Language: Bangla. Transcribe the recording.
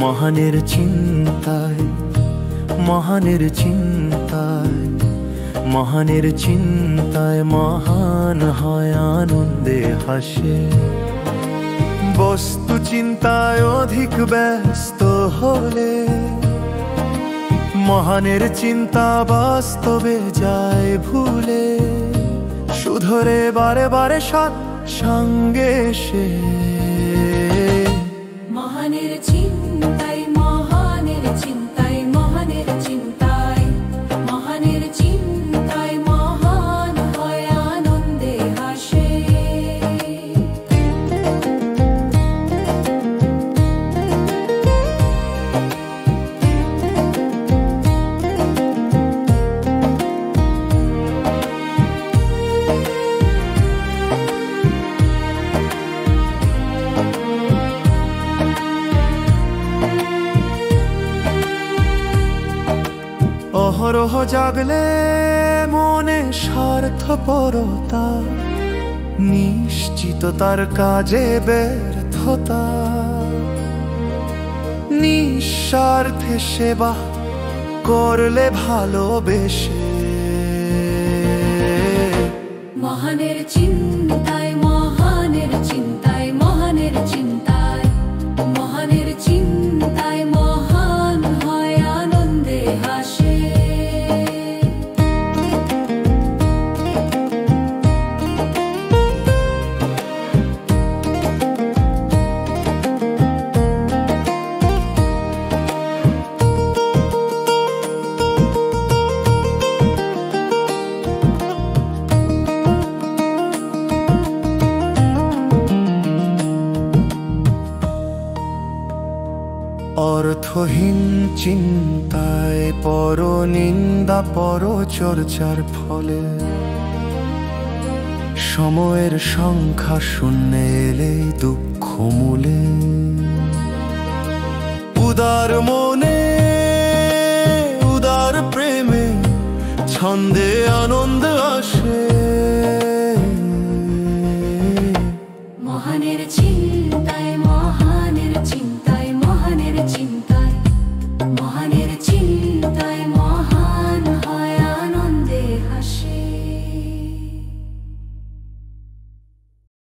মহানের চিন্তায়, মহানের চিন্তায়, মহানের চিন্তায় মহান হয় আনন্দে হাসে। বস্তু চিন্তায় অধিক ব্যস্ত হলে মহানের চিন্তা বাস্তবে যায় ভুলে। শুধরে বারে বারে সৎ সঙ্গে সে মহানের চিন্তায়, মহানের চিন্তায়, মহানের চিন্তায়, মহানের চিন্তায় মহান হয় আনন্দে হাসে। অহরহ জাগলে মনে স্বার্থপরতা, নিশ্চিত তার কাজে ব্যর্থতা। নিঃস্বার্থে সেবা করলে ভালোবেসে মহানের চিন্তায়, মহানের চিন্তায়, মহানের চিন্তায়, মহানের চিন্তায় মহান হয় আনন্দে হাসে। অর্থহীন চিন্তায় পরনিন্দা পরচর্চার ফলে সময়ের সংখ্যা শূন্য এলে দুঃখ মূলে। উদার